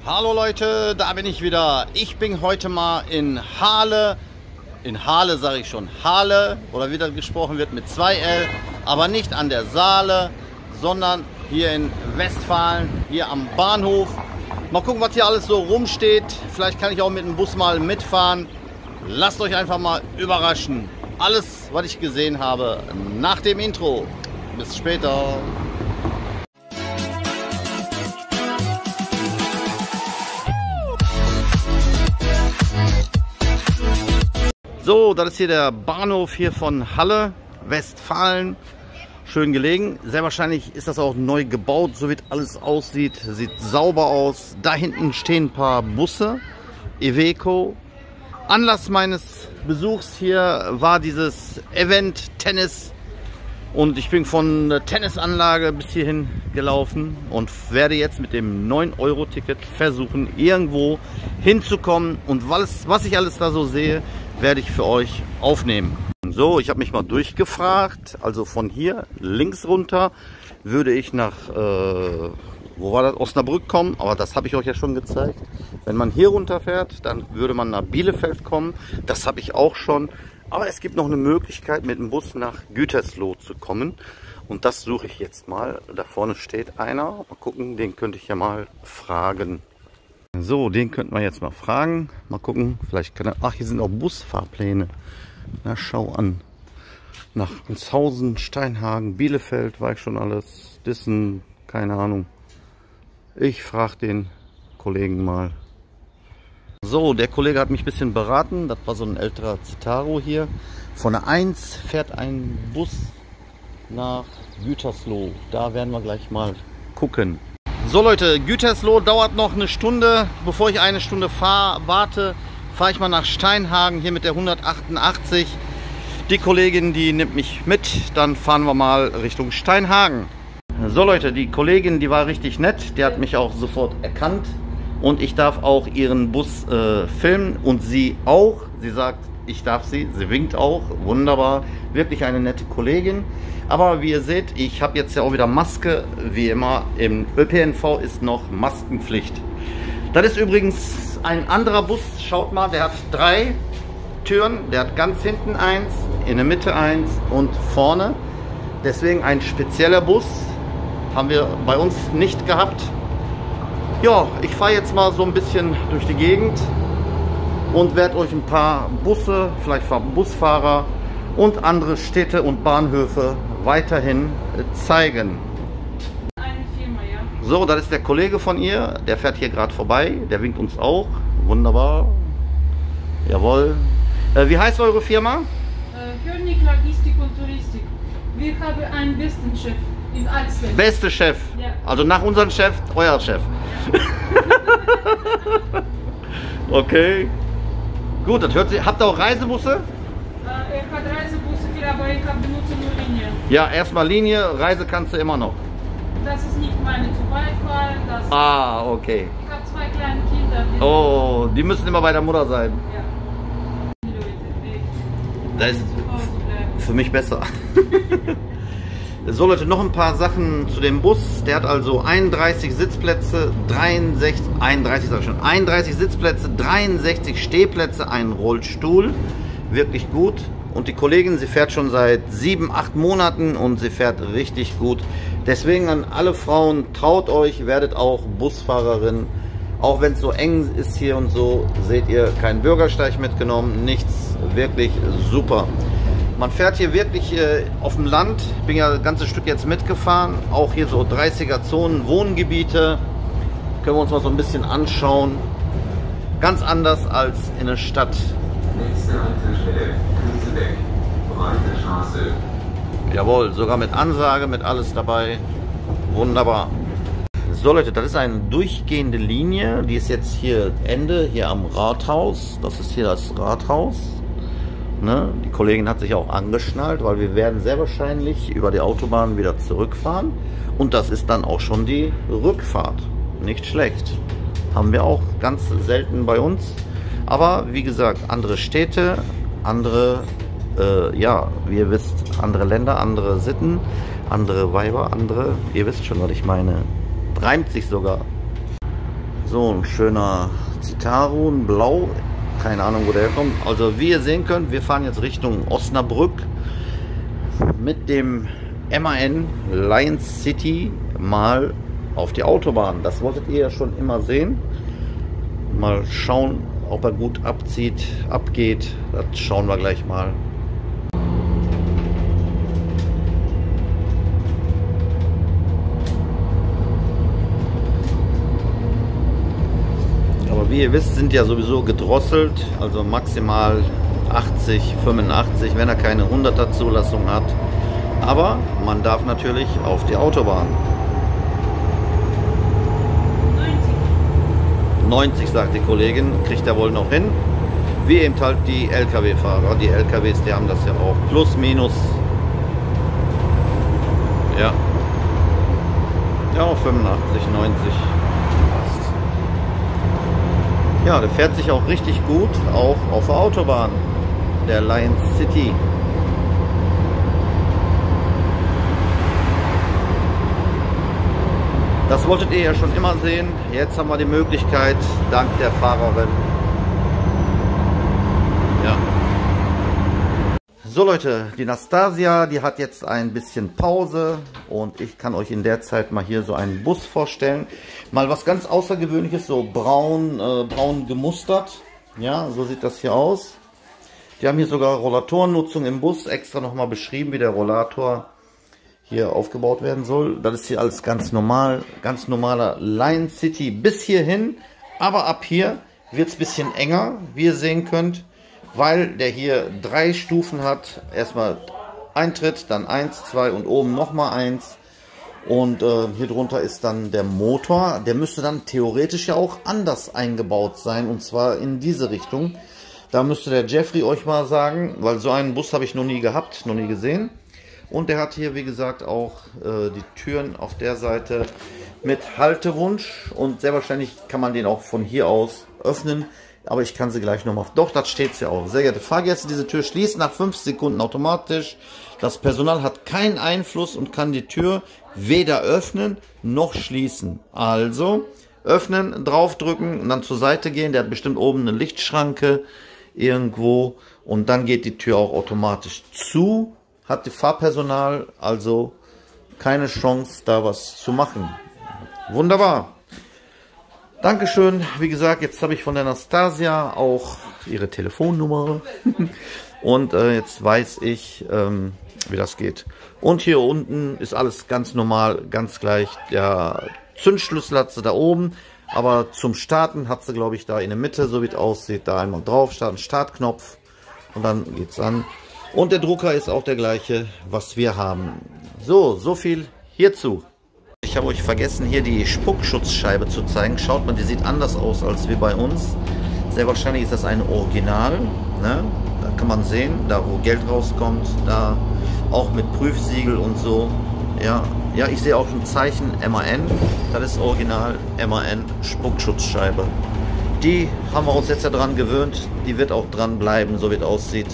Hallo Leute, da bin ich wieder. Ich bin heute mal in Hahle. In Hahle sage ich schon. Hahle, oder wie das gesprochen wird, mit 2L. Aber nicht an der Saale, sondern hier in Westfalen, hier am Bahnhof. Mal gucken, was hier alles so rumsteht. Vielleicht kann ich auch mit dem Bus mal mitfahren. Lasst euch einfach mal überraschen. Alles, was ich gesehen habe, nach dem Intro. Bis später. So, das ist hier der Bahnhof hier von Halle, Westfalen. Schön gelegen. Sehr wahrscheinlich ist das auch neu gebaut, so wie alles aussieht. Sieht sauber aus. Da hinten stehen ein paar Busse. Iveco. Anlass meines Besuchs hier war dieses Event Tennis. Und ich bin von der Tennisanlage bis hierhin gelaufen und werde jetzt mit dem 9-Euro-Ticket versuchen, irgendwo hinzukommen. Und was ich alles da so sehe, werde ich für euch aufnehmen. So, ich habe mich mal durchgefragt. Also von hier links runter würde ich nach, wo war das? Osnabrück kommen. Aber das habe ich euch ja schon gezeigt. Wenn man hier runter fährt, dann würde man nach Bielefeld kommen. Das habe ich auch schon. Aber es gibt noch eine Möglichkeit, mit dem Bus nach Gütersloh zu kommen. Und das suche ich jetzt mal. Da vorne steht einer. Mal gucken, den könnte ich ja mal fragen. So, den könnten wir jetzt mal fragen. Mal gucken, vielleicht kann er... Ach, hier sind auch Busfahrpläne. Na, schau an. Nach Gunshausen, Steinhagen, Bielefeld war ich schon alles. Dissen, keine Ahnung. Ich frage den Kollegen mal. So, der Kollege hat mich ein bisschen beraten. Das war so ein älterer Citaro hier. Von der 1 fährt ein Bus nach Gütersloh. Da werden wir gleich mal gucken. So Leute, Gütersloh dauert noch eine Stunde. Bevor ich eine Stunde warte, fahre ich mal nach Steinhagen hier mit der 188. Die Kollegin, die nimmt mich mit. Dann fahren wir mal Richtung Steinhagen. So Leute, die Kollegin, die war richtig nett. Die hat mich auch sofort erkannt. Und ich darf auch ihren Bus filmen und sie auch. Sie sagt, ich darf sie. Sie winkt auch. Wunderbar. Wirklich eine nette Kollegin. Aber wie ihr seht, ich habe jetzt ja auch wieder Maske. Wie immer, im ÖPNV ist noch Maskenpflicht. Das ist übrigens ein anderer Bus. Schaut mal, der hat 3 Türen. Der hat ganz hinten 1, in der Mitte 1 und vorne. Deswegen ein spezieller Bus. Haben wir bei uns nicht gehabt. Ja, ich fahre jetzt mal so ein bisschen durch die Gegend und werde euch ein paar Busse, vielleicht Busfahrer und andere Städte und Bahnhöfe weiterhin zeigen. Eine Firma, ja. So, das ist der Kollege von ihr, der fährt hier gerade vorbei, der winkt uns auch. Wunderbar. Jawohl. Wie heißt eure Firma? König Logistik und Touristik. Wir haben einen besten Chef in alles. Beste Chef. Ja. Also nach unserem Chef, euer Chef. Ja. Okay. Gut, das hört sich. Habt ihr auch Reisebusse? Er hat Reisebusse, aber ich habe benutze nur Linie. Ja, erstmal Linie, Reise kannst du immer noch. Das ist nicht meine zu weit fahren. Ah, okay. Ich habe 2 kleine Kinder. Oh, die müssen immer bei der Mutter sein. Ja. Die Leute, Das ist für mich besser. So Leute, noch ein paar Sachen zu dem Bus. Der hat also 31 Sitzplätze, 31 Sitzplätze, 63 Stehplätze, einen Rollstuhl. Wirklich gut. Und die Kollegin, sie fährt schon seit 7, 8 Monaten und sie fährt richtig gut. Deswegen an alle Frauen, traut euch, werdet auch Busfahrerin. Auch wenn es so eng ist hier und so, seht ihr, keinen Bürgersteig mitgenommen, nichts, wirklich super. Man fährt hier wirklich auf dem Land. Ich bin ja ein ganzes Stück jetzt mitgefahren. Auch hier so 30er-Zonen, Wohngebiete. Können wir uns mal so ein bisschen anschauen. Ganz anders als in der Stadt. Nächste Haltestelle, Künzebeck, Breite Straße. Jawohl, sogar mit Ansage, mit alles dabei. Wunderbar. So Leute, das ist eine durchgehende Linie. Die ist jetzt hier Ende, hier am Rathaus. Das ist hier das Rathaus. Ne? Die Kollegin hat sich auch angeschnallt, weil wir werden sehr wahrscheinlich über die Autobahn wieder zurückfahren. Und das ist dann auch schon die Rückfahrt. Nicht schlecht. Haben wir auch ganz selten bei uns. Aber wie gesagt, andere Städte, andere, ja, wie ihr wisst, andere Länder, andere Sitten, andere Weiber, andere, ihr wisst schon, was ich meine. Reimt sich sogar. So ein schöner Citaro, ein Blau. Keine Ahnung, wo der herkommt. Also wie ihr sehen könnt, wir fahren jetzt Richtung Osnabrück mit dem MAN Lions City mal auf die Autobahn. Das wolltet ihr ja schon immer sehen. Mal schauen, ob er gut abgeht. Das schauen wir gleich mal. Aber wie ihr wisst, sind ja sowieso gedrosselt, also maximal 80, 85, wenn er keine 100er Zulassung hat. Aber man darf natürlich auf die Autobahn. 90 sagt die Kollegin, kriegt er wohl noch hin. Wie eben halt die LKW-Fahrer. Die LKWs, die haben das ja auch. Plus, minus. Ja. Ja, 85, 90. Passt. Ja, der fährt sich auch richtig gut, auch auf der Autobahn. Der Lions City. Das wolltet ihr ja schon immer sehen. Jetzt haben wir die Möglichkeit, dank der Fahrerin. Ja. So Leute, die Nastasia, die hat jetzt ein bisschen Pause und ich kann euch in der Zeit mal hier so einen Bus vorstellen. Mal was ganz Außergewöhnliches, so braun gemustert. Ja, so sieht das hier aus. Die haben hier sogar Rollatorennutzung im Bus, extra nochmal beschrieben, wie der Rollator hier aufgebaut werden soll. Das ist hier alles ganz normal, ganz normaler Lions City bis hierhin, aber ab hier wird es ein bisschen enger, wie ihr sehen könnt, weil der hier 3 Stufen hat. Erstmal Eintritt, dann 1, 2 und oben nochmal 1 und hier drunter ist dann der Motor. Der müsste dann theoretisch ja auch anders eingebaut sein, und zwar in diese Richtung. Da müsste der Jeffrey euch mal sagen, weil so einen Bus habe ich noch nie gehabt, noch nie gesehen. Und der hat hier, wie gesagt, auch die Türen auf der Seite mit Haltewunsch. Und sehr wahrscheinlich kann man den auch von hier aus öffnen. Aber ich kann sie gleich nochmal... Doch, das steht es ja auch. Sehr geehrte Fahrgäste, diese Tür schließt nach 5 Sekunden automatisch. Das Personal hat keinen Einfluss und kann die Tür weder öffnen noch schließen. Also öffnen, draufdrücken und dann zur Seite gehen. Der hat bestimmt oben eine Lichtschranke irgendwo. Und dann geht die Tür auch automatisch zu. Hat die Fahrpersonal also keine Chance, da was zu machen. Wunderbar. Dankeschön. Wie gesagt, jetzt habe ich von der Nastasia auch ihre Telefonnummer. Und jetzt weiß ich, wie das geht. Und hier unten ist alles ganz normal, ganz gleich. Der Zündschlüssel hat sie da oben. Aber zum Starten hat sie, glaube ich, da in der Mitte, so wie es aussieht, da einmal drauf, starten, Startknopf. Und dann geht es an. Und der Drucker ist auch der gleiche, was wir haben. So viel hierzu. Ich habe euch vergessen, hier die Spuckschutzscheibe zu zeigen. Schaut mal, die sieht anders aus als wie bei uns. Sehr wahrscheinlich ist das ein Original. Ne? Da kann man sehen, da wo Geld rauskommt, da auch mit Prüfsiegel und so. Ja, ich sehe auch ein Zeichen MAN. Das ist Original MAN Spuckschutzscheibe. Die haben wir uns jetzt ja dran gewöhnt. Die wird auch dran bleiben, so wie es aussieht.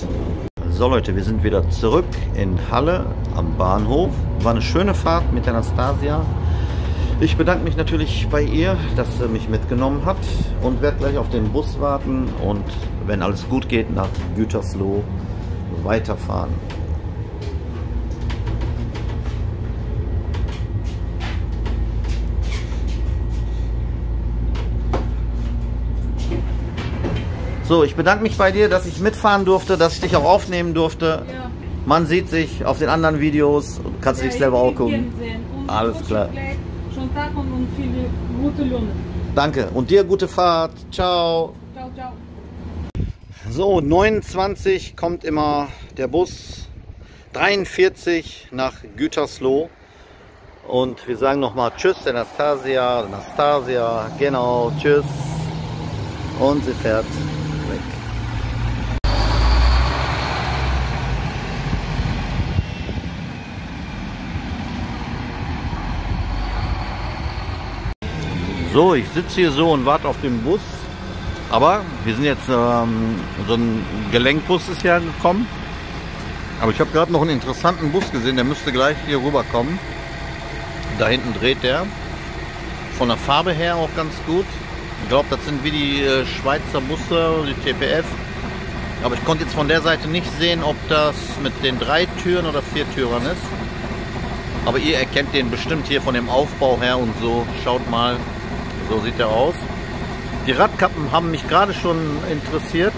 So Leute, wir sind wieder zurück in Halle am Bahnhof. War eine schöne Fahrt mit der Nastasia. Ich bedanke mich natürlich bei ihr, dass sie mich mitgenommen hat und werde gleich auf den Bus warten und wenn alles gut geht, nach Gütersloh weiterfahren. So, ich bedanke mich bei dir, dass ich mitfahren durfte, dass ich dich auch aufnehmen durfte. Ja. Man sieht sich auf den anderen Videos und kannst dich selber auch gucken. Alles klar. Schönen Tag und viele gute Löhne. Danke und dir gute Fahrt. Ciao. Ciao, ciao. So, 29 kommt immer der Bus, 43 nach Gütersloh. Und wir sagen nochmal Tschüss, der Nastasia, genau, Tschüss. Und sie fährt weg. So, ich sitze hier so und warte auf den Bus. Aber wir sind jetzt, so ein Gelenkbus ist ja gekommen. Aber ich habe gerade noch einen interessanten Bus gesehen, der müsste gleich hier rüber kommen. Da hinten dreht der. Von der Farbe her auch ganz gut. Ich glaube, das sind wie die Schweizer Busse, die TPF. Aber ich konnte jetzt von der Seite nicht sehen, ob das mit den 3 Türen oder 4 Türern ist. Aber ihr erkennt den bestimmt hier von dem Aufbau her und so. Schaut mal, so sieht er aus. Die Radkappen haben mich gerade schon interessiert.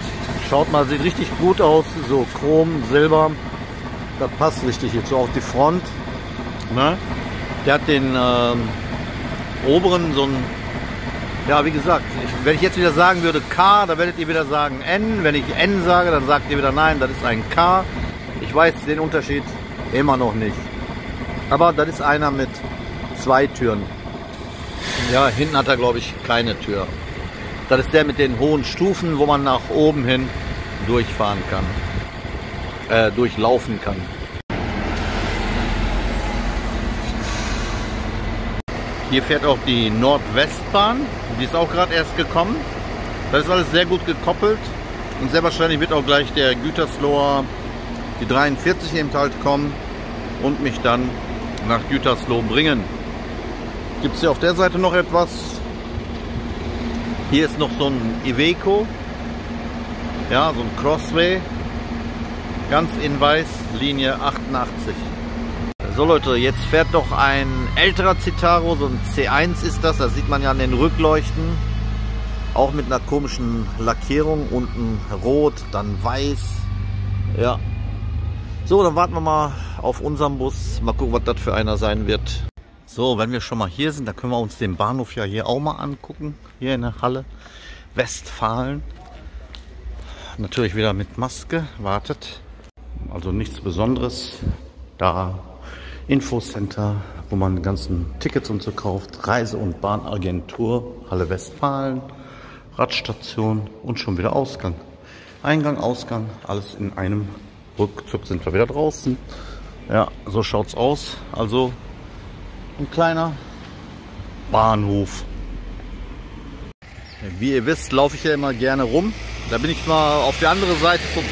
Schaut mal, sieht richtig gut aus. So Chrom, Silber. Das passt richtig jetzt so auf die Front. Ne? Der hat den oberen so ein, ja wie gesagt, wenn ich jetzt wieder sagen würde K, dann werdet ihr wieder sagen N. Wenn ich N sage, dann sagt ihr wieder nein, das ist ein K. Ich weiß den Unterschied immer noch nicht. Aber das ist einer mit 2 Türen. Ja, hinten hat er glaube ich keine Tür. Das ist der mit den hohen Stufen, wo man nach oben hin durchfahren kann. Durchlaufen kann. Hier fährt auch die Nordwestbahn, die ist auch gerade erst gekommen. Das ist alles sehr gut gekoppelt und sehr wahrscheinlich wird auch gleich der Gütersloher, die 43 eben halt kommen und mich dann nach Gütersloh bringen. Gibt es hier auf der Seite noch etwas? Hier ist noch so ein Iveco, ja, so ein Crossway, ganz in weiß, Linie 88. So Leute, jetzt fährt doch ein älterer Citaro, so ein C1 ist das, das sieht man ja an den Rückleuchten. Auch mit einer komischen Lackierung, unten rot, dann weiß. Ja. So, dann warten wir mal auf unseren Bus, mal gucken, was das für einer sein wird. So, wenn wir schon mal hier sind, dann können wir uns den Bahnhof ja hier auch mal angucken, hier in der Halle. Westfalen. Natürlich wieder mit Maske, wartet. Also nichts Besonderes. Da Infocenter, wo man die ganzen Tickets und so kauft, Reise- und Bahnagentur, Halle Westfalen, Radstation und schon wieder Ausgang. Eingang, Ausgang, alles in einem Rückzug sind wir wieder draußen. Ja, so schaut's aus. Also ein kleiner Bahnhof. Wie ihr wisst, laufe ich ja immer gerne rum. Da bin ich mal auf die andere Seite vom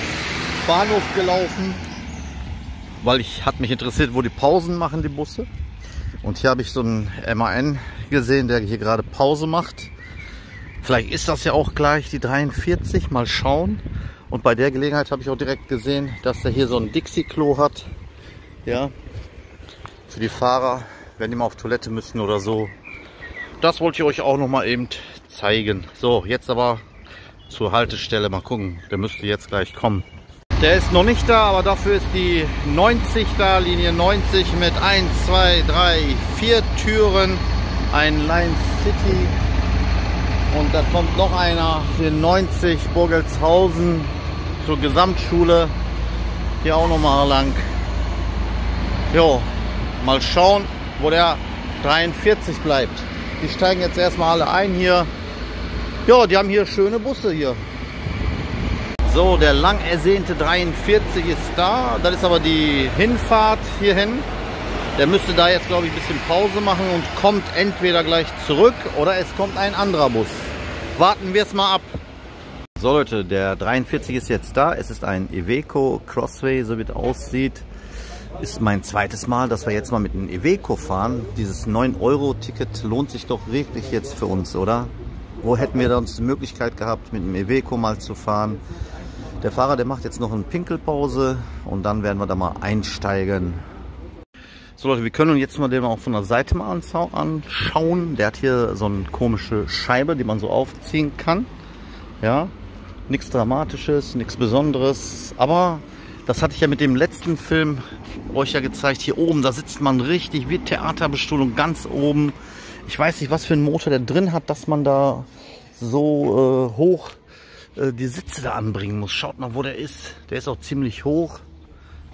Bahnhof gelaufen, weil hat mich interessiert, wo die Pausen machen, die Busse. Und hier habe ich so einen MAN gesehen, der hier gerade Pause macht. Vielleicht ist das ja auch gleich die 43, mal schauen. Und bei der Gelegenheit habe ich auch direkt gesehen, dass der hier so ein Dixie-Klo hat. Ja, für die Fahrer, wenn die mal auf Toilette müssen oder so. Das wollte ich euch auch noch mal eben zeigen. So, jetzt aber zur Haltestelle. Mal gucken, der müsste jetzt gleich kommen. Der ist noch nicht da, aber dafür ist die 90 da, Linie 90 mit 1, 2, 3, 4 Türen, ein Line City und da kommt noch einer, den 90 Burgelshausen zur Gesamtschule, hier auch noch mal lang. Jo, mal schauen, wo der 43 bleibt. Die steigen jetzt erstmal alle ein hier. Ja, die haben hier schöne Busse hier. So, der lang ersehnte 43 ist da. Das ist aber die Hinfahrt hierhin. Der müsste da jetzt, glaube ich, ein bisschen Pause machen und kommt entweder gleich zurück oder es kommt ein anderer Bus. Warten wir es mal ab. So Leute, der 43 ist jetzt da. Es ist ein Iveco Crossway, so wie es aussieht. Ist mein zweites Mal, dass wir jetzt mal mit einem Iveco fahren. Dieses 9-Euro-Ticket lohnt sich doch wirklich jetzt für uns, oder? Wo hätten wir sonst die Möglichkeit gehabt, mit einem Iveco mal zu fahren? Der Fahrer, der macht jetzt noch eine Pinkelpause und dann werden wir da mal einsteigen. So Leute, wir können uns jetzt mal den auch von der Seite mal anschauen. Der hat hier so eine komische Scheibe, die man so aufziehen kann. Ja, nichts Dramatisches, nichts Besonderes. Aber das hatte ich ja mit dem letzten Film euch ja gezeigt. Hier oben, da sitzt man richtig wie Theaterbestuhlung ganz oben. Ich weiß nicht, was für einen Motor der drin hat, dass man da so hoch die Sitze da anbringen muss. Schaut mal, wo der ist. Der ist auch ziemlich hoch.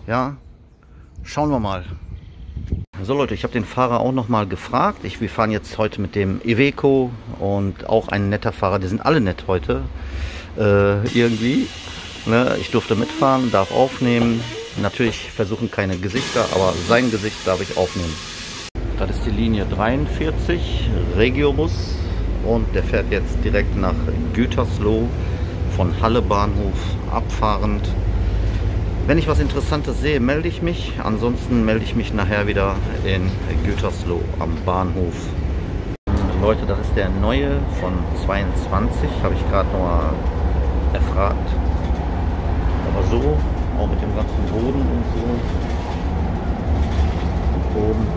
Ja, schauen wir mal. So Leute, ich habe den Fahrer auch noch mal gefragt. Wir fahren jetzt heute mit dem Iveco und auch ein netter Fahrer. Die sind alle nett heute. Irgendwie. Ne? Ich durfte mitfahren, darf aufnehmen. Natürlich versuchen keine Gesichter, aber sein Gesicht darf ich aufnehmen. Das ist die Linie 43, Regiobus. Und der fährt jetzt direkt nach Gütersloh. Von Halle Bahnhof abfahrend. Wenn ich was Interessantes sehe, melde ich mich. Ansonsten melde ich mich nachher wieder in Gütersloh am Bahnhof. Leute, das ist der neue von 22, habe ich gerade noch mal erfragt. Aber so, auch mit dem ganzen Boden und so. Oben.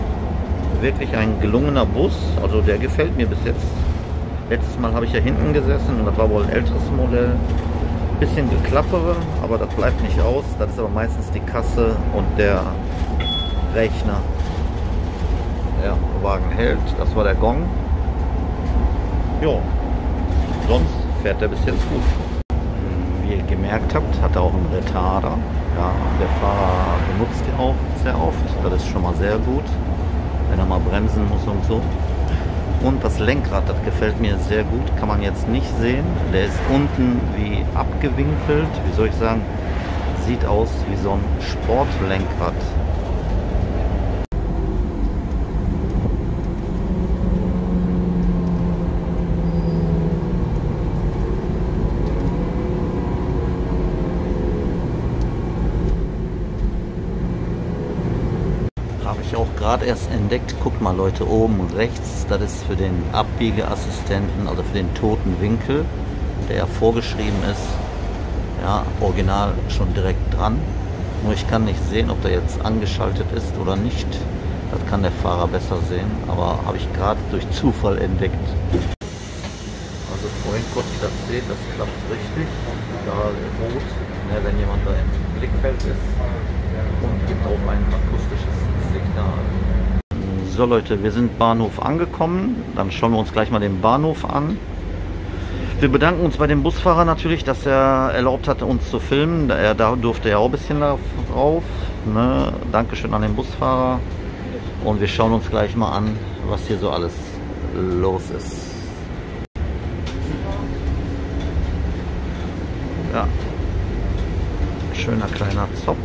Wirklich ein gelungener Bus, also der gefällt mir bis jetzt. Letztes Mal habe ich ja hinten gesessen und das war wohl ein älteres Modell. Bisschen geklappere, aber das bleibt nicht aus. Das ist aber meistens die Kasse und der Rechner. Ja, der Wagen hält, das war der Gong. Jo, sonst fährt er bis jetzt gut. Wie ihr gemerkt habt, hat er auch einen Retarder. Ja, der Fahrer benutzt ihn auch sehr oft. Das ist schon mal sehr gut, wenn er mal bremsen muss und so. Und das Lenkrad, das gefällt mir sehr gut, kann man jetzt nicht sehen. Der ist unten wie abgewinkelt, wie soll ich sagen, sieht aus wie so ein Sportlenkrad. Auch gerade erst entdeckt, guckt mal Leute, oben rechts, das ist für den Abbiegeassistenten, also für den toten Winkel, der ja vorgeschrieben ist, ja, original schon direkt dran. Nur ich kann nicht sehen, ob der jetzt angeschaltet ist oder nicht. Das kann der Fahrer besser sehen, aber habe ich gerade durch Zufall entdeckt. Also vorhin konnte ich das sehen, das klappt richtig. Da rot, ne, wenn jemand da im Blickfeld ist, und gibt auch ein akustisches Signal. So Leute, wir sind Bahnhof angekommen. Dann schauen wir uns gleich mal den Bahnhof an. Wir bedanken uns bei dem Busfahrer natürlich, dass er erlaubt hatte, uns zu filmen. Da durfte er auch ein bisschen drauf. Ne? Dankeschön an den Busfahrer. Und wir schauen uns gleich mal an, was hier so alles los ist. Ja, schöner kleiner Zopf.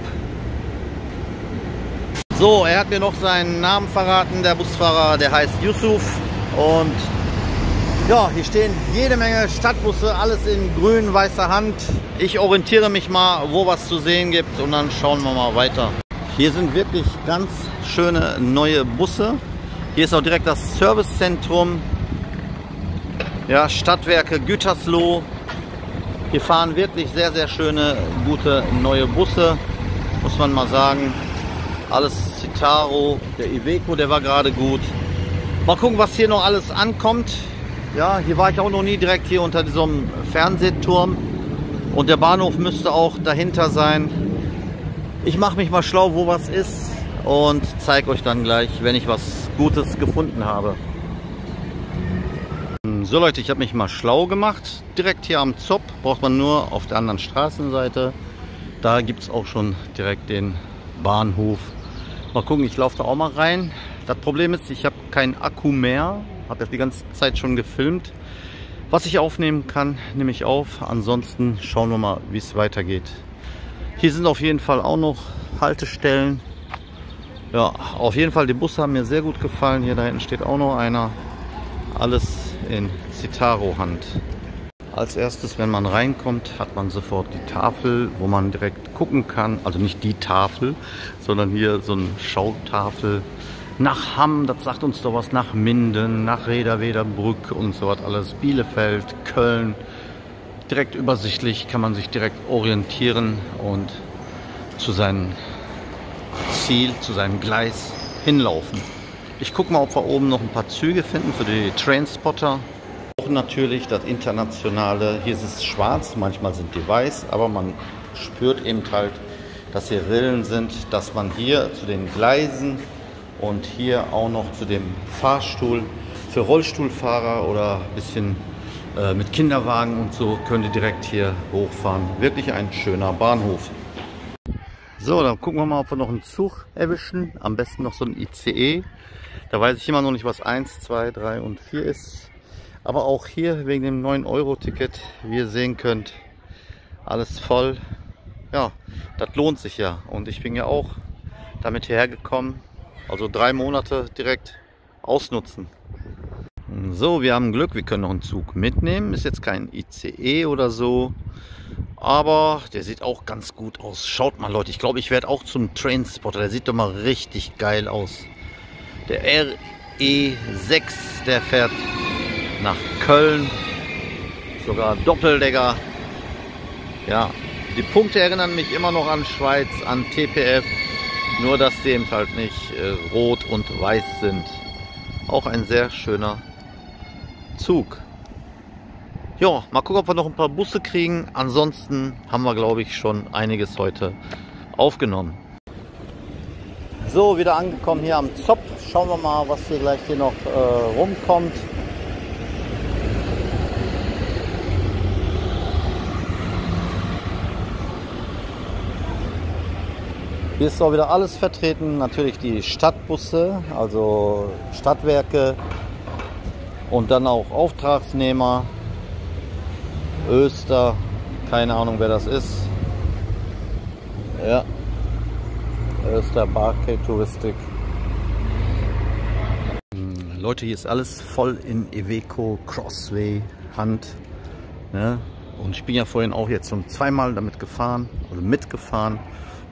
So, er hat mir noch seinen Namen verraten, der Busfahrer, der heißt Yusuf. Und ja, hier stehen jede Menge Stadtbusse, alles in grün-weißer Hand. Ich orientiere mich mal, wo was zu sehen gibt, und dann schauen wir mal weiter. Hier sind wirklich ganz schöne neue Busse. Hier ist auch direkt das Servicezentrum. Ja, Stadtwerke Gütersloh. Hier fahren wirklich sehr, sehr schöne, gute neue Busse, muss man mal sagen. Alles Citaro, der Iveco, der war gerade gut. Mal gucken, was hier noch alles ankommt. Ja, hier war ich auch noch nie, direkt hier unter diesem Fernsehturm. Und der Bahnhof müsste auch dahinter sein. Ich mache mich mal schlau, wo was ist, und zeige euch dann gleich, wenn ich was Gutes gefunden habe. So Leute, ich habe mich mal schlau gemacht. Direkt hier am Zopp braucht man nur auf der anderen Straßenseite. Da gibt es auch schon direkt den Bahnhof. Mal gucken, ich laufe da auch mal rein. Das Problem ist, ich habe keinen Akku mehr. Habe das die ganze Zeit schon gefilmt. Was ich aufnehmen kann, nehme ich auf. Ansonsten schauen wir mal, wie es weitergeht. Hier sind auf jeden Fall auch noch Haltestellen. Ja, auf jeden Fall, die Busse haben mir sehr gut gefallen. Hier da hinten steht auch noch einer. Alles in Citaro-Hand. Als erstes, wenn man reinkommt, hat man sofort die Tafel, wo man direkt gucken kann. Also nicht die Tafel, sondern hier so eine Schautafel. Nach Hamm, das sagt uns doch was, nach Minden, nach Rheda-Wederbrück und so was alles. Bielefeld, Köln. Direkt übersichtlich, kann man sich direkt orientieren und zu seinem Ziel, zu seinem Gleis hinlaufen. Ich gucke mal, ob wir oben noch ein paar Züge finden für die Trainspotter. Auch natürlich das Internationale. Hier ist es schwarz, manchmal sind die weiß, aber man spürt eben halt, dass hier Rillen sind, dass man hier zu den Gleisen und hier auch noch zu dem Fahrstuhl für Rollstuhlfahrer oder ein bisschen mit Kinderwagen und so könnt ihr direkt hier hochfahren. Wirklich ein schöner Bahnhof. So, dann gucken wir mal, ob wir noch einen Zug erwischen. Am besten noch so ein ICE. Da weiß ich immer noch nicht, was 1, 2, 3 und 4 ist. Aber auch hier wegen dem 9-Euro-Ticket, wie ihr sehen könnt, alles voll. Ja, das lohnt sich ja. Und ich bin ja auch damit hierher gekommen. Also 3 Monate direkt ausnutzen. So, wir haben Glück, wir können noch einen Zug mitnehmen. Ist jetzt kein ICE oder so. Aber der sieht auch ganz gut aus. Schaut mal Leute, ich glaube, ich werde auch zum Trainspotter. Der sieht doch mal richtig geil aus. Der E6, der fährt nach Köln, sogar Doppeldecker. Ja, die Punkte erinnern mich immer noch an Schweiz, an TPF, nur dass die eben halt nicht rot und weiß sind. Auch ein sehr schöner Zug. Ja, mal gucken, ob wir noch ein paar Busse kriegen. Ansonsten haben wir, glaube ich, schon einiges heute aufgenommen. So, wieder angekommen hier am Zopp. Schauen wir mal, was hier gleich hier noch rumkommt. Hier ist auch wieder alles vertreten. Natürlich die Stadtbusse, also Stadtwerke und dann auch Auftragsnehmer. Öster, keine Ahnung, wer das ist. Ja, Öster Barcade Touristik. Leute, hier ist alles voll in Iveco Crossway Hand. Ne? Und ich bin ja vorhin auch jetzt schon zweimal damit gefahren, also mitgefahren.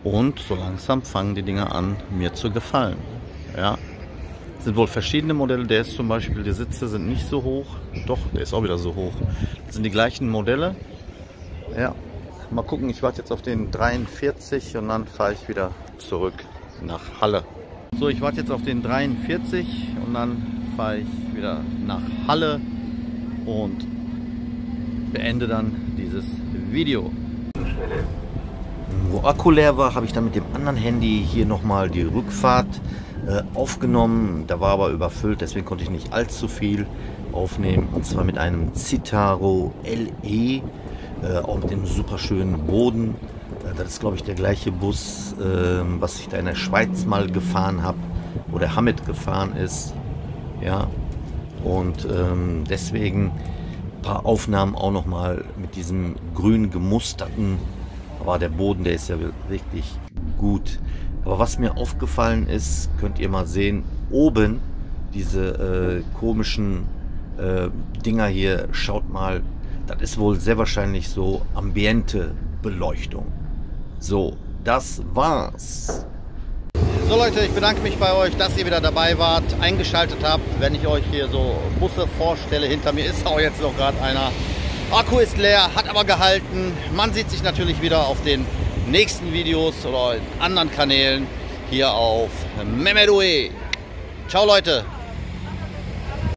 Und so langsam fangen die Dinger an, mir zu gefallen. Ja. Es sind wohl verschiedene Modelle. Der ist zum Beispiel, die Sitze sind nicht so hoch. Doch, der ist auch wieder so hoch. Das sind die gleichen Modelle. Ja. Mal gucken, ich warte jetzt auf den 43 und dann fahre ich wieder zurück nach Halle. So, ich warte jetzt auf den 43 und dann fahre ich wieder nach Halle und beende dann dieses Video. Wo Akku leer war, habe ich dann mit dem anderen Handy hier nochmal die Rückfahrt aufgenommen. Da war aber überfüllt, deswegen konnte ich nicht allzu viel aufnehmen. Und zwar mit einem Citaro LE, auch mit dem super schönen Boden. Das ist, glaube ich, der gleiche Bus, was ich da in der Schweiz mal gefahren habe, wo der Hamid gefahren ist. Ja, und deswegen ein paar Aufnahmen auch nochmal mit diesem grün gemusterten. Aber der Boden, der ist ja wirklich gut. Aber was mir aufgefallen ist, könnt ihr mal sehen, oben diese komischen Dinger hier, schaut mal, das ist wohl sehr wahrscheinlich so Ambiente-Beleuchtung. So, das war's. So Leute, ich bedanke mich bei euch, dass ihr wieder dabei wart, eingeschaltet habt, wenn ich euch hier so Busse vorstelle. Hinter mir ist auch jetzt noch gerade einer. Akku ist leer, hat aber gehalten. Man sieht sich natürlich wieder auf den nächsten Videos oder in anderen Kanälen hier auf Memedoué. Ciao Leute!